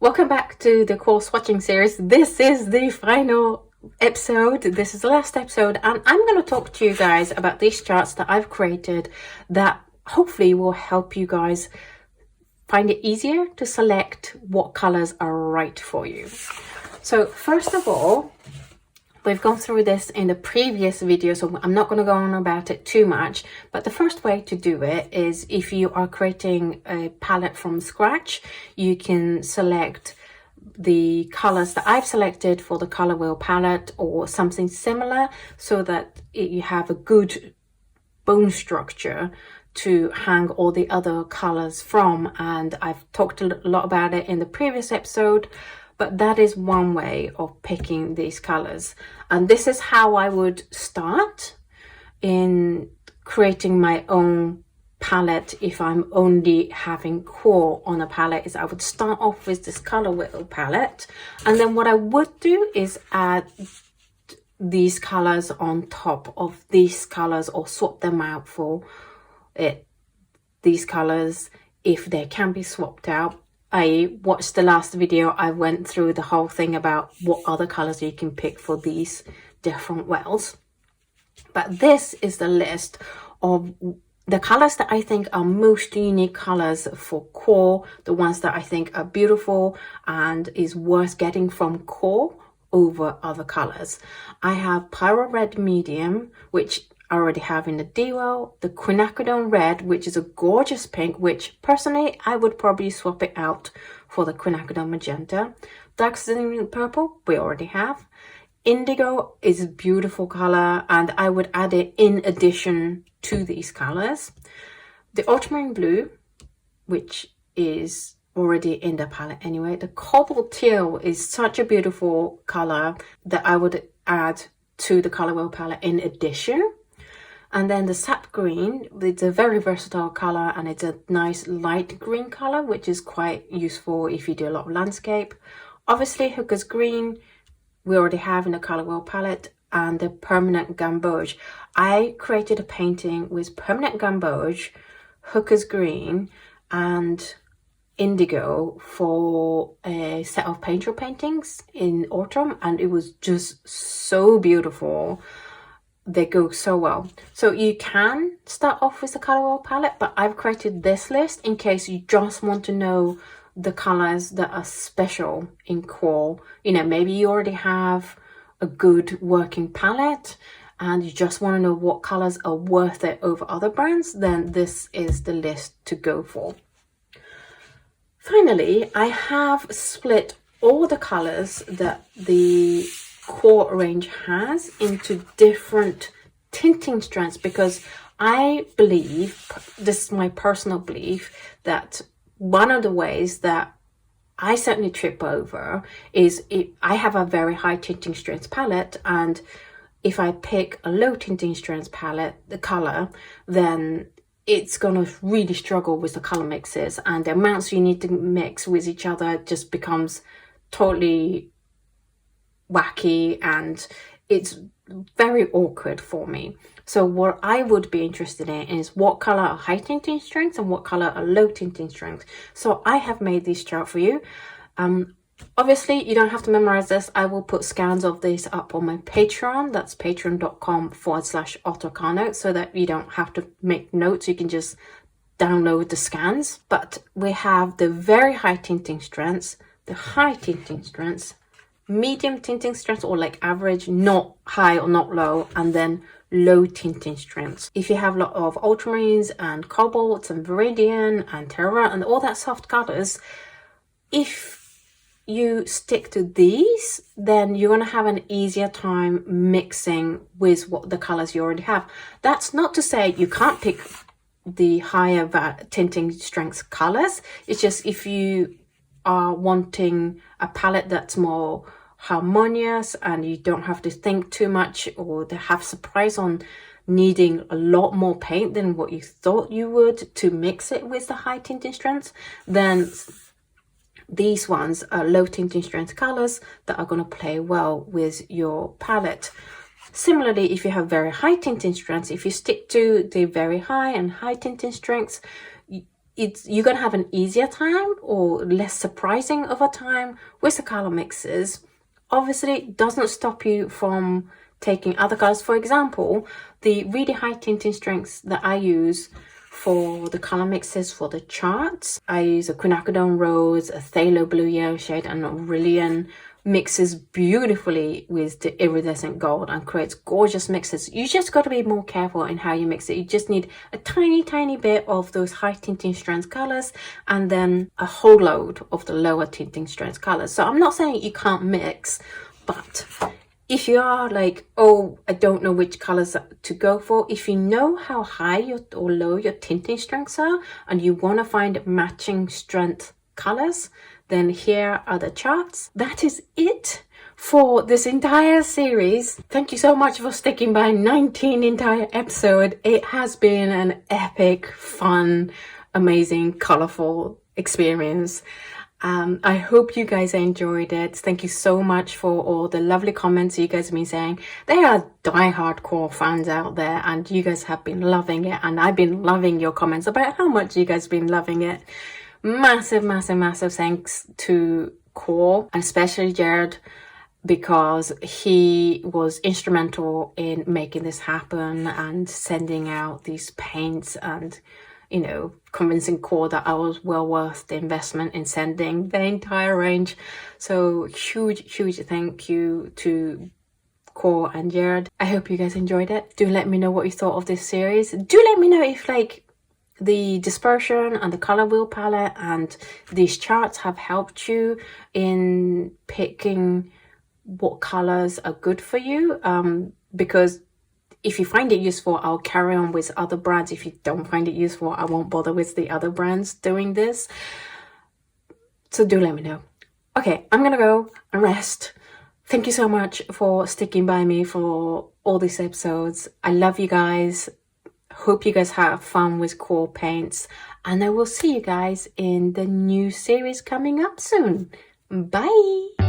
Welcome back to the QoR Swatching series. This is the final episode. This is the last episode, and I'm going to talk to you guys about these charts that I've created that hopefully will help you guys find it easier to select what colors are right for you. So first of all, we've gone through this in the previous video, so I'm not going to go on about it too much. But the first way to do it is if you are creating a palette from scratch, you can select the colors that I've selected for the color wheel palette or something similar, so that you have a good bone structure to hang all the other colors from. And I've talked a lot about it in the previous episode. But that is one way of picking these colors. And this is how I would start in creating my own palette if I'm only having QoR on a palette. Is I would start off with this color wheel palette. And then what I would do is add these colors on top of these colors, or swap them out for these colors if they can be swapped out. I watched the last video, I went through the whole thing about what other colors you can pick for these different wells. But this is the list of the colors that I think are most unique colors for QoR, the ones that I think are beautiful and is worth getting from QoR over other colors. I have Pyrrole Red Medium, which I already have in the D-Well, the Quinacridone Red, which is a gorgeous pink, which personally I would probably swap it out for the Quinacridone Magenta. Dioxazine Purple, we already have. Indigo is a beautiful color, and I would add it in addition to these colors. The Ultramarine Blue, which is already in the palette anyway. The Cobalt Teal is such a beautiful color that I would add to the color wheel palette in addition. And then the Sap Green, it's a very versatile color, and it's a nice light green color, which is quite useful if you do a lot of landscape. Obviously, Hooker's Green, we already have in the color wheel palette, and the Permanent Gamboge. I created a painting with Permanent Gamboge, Hooker's Green, and Indigo for a set of painterly paintings in autumn, and it was just so beautiful. They go so well. So you can start off with the color wheel palette, but I've created this list in case you just want to know the colors that are special in QoR. You know, maybe you already have a good working palette and you just want to know what colors are worth it over other brands, then this is the list to go for. Finally, I have split all the colors that the QoR range has into different tinting strengths, because I believe, this is my personal belief, that one of the ways that I certainly trip over is I have a very high tinting strength palette, and if I pick a low tinting strength palette, the color, then it's gonna really struggle with the color mixes, and the amounts you need to mix with each other just becomes totally wacky, and it's very awkward for me. So what I would be interested in is what color are high tinting strengths and what color are low tinting strengths. So I have made this chart for you. Obviously you don't have to memorize this. I will put scans of this up on my Patreon. That's patreon.com/AutoKano, so that you don't have to make notes. You can just download the scans. But we have the very high tinting strengths, the high tinting strengths, medium tinting strengths, or like average, not high or not low, and then low tinting strengths. If you have a lot of ultramarines and cobalts and viridian and terra and all that soft colors, if you stick to these, then you're going to have an easier time mixing with what the colors you already have. That's not to say you can't pick the higher tinting strengths colors. It's just if you are wanting a palette that's more harmonious and you don't have to think too much, or to have surprise on needing a lot more paint than what you thought you would to mix it with the high tinting strengths, then these ones are low tinting strength colors that are going to play well with your palette. Similarly, if you have very high tinting strengths, if you stick to the very high and high tinting strengths, you're gonna have an easier time or less surprising of a time with the color mixes. Obviously, it doesn't stop you from taking other colors. For example, the really high tinting strengths that I use for the color mixes for the charts, I use a Quinacridone Rose, a Phthalo Blue Yellow shade, and Aurelian mixes beautifully with the iridescent gold and creates gorgeous mixes. You just got to be more careful in how you mix it. You just need a tiny bit of those high tinting strength colors and then a whole load of the lower tinting strength colors. So I'm not saying you can't mix, but if you are like, oh, I don't know which colors to go for, if you know how high or low your tinting strengths are and you want to find matching strength colors, then here are the charts. That is it for this entire series. Thank you so much for sticking by 19 entire episodes. It has been an epic, fun, amazing, colorful experience. I hope you guys enjoyed it. Thank you so much for all the lovely comments you guys have been saying. There are die-hard QoR fans out there and you guys have been loving it, and I've been loving your comments about how much you guys have been loving it. Massive thanks to QoR, and especially Jared, because he was instrumental in making this happen and sending out these paints and, you know, convincing QoR that I was well worth the investment in sending the entire range. So huge thank you to QoR and Jared. I hope you guys enjoyed it. Do let me know what you thought of this series. Do let me know if like the dispersion and the color wheel palette and these charts have helped you in picking what colors are good for you, because if you find it useful, I'll carry on with other brands. If you don't find it useful, I won't bother with the other brands doing this. So do let me know. Okay, I'm gonna go and rest. Thank you so much for sticking by me for all these episodes. I love you guys. Hope you guys have fun with QoR paints, and I will see you guys in the new series coming up soon. Bye!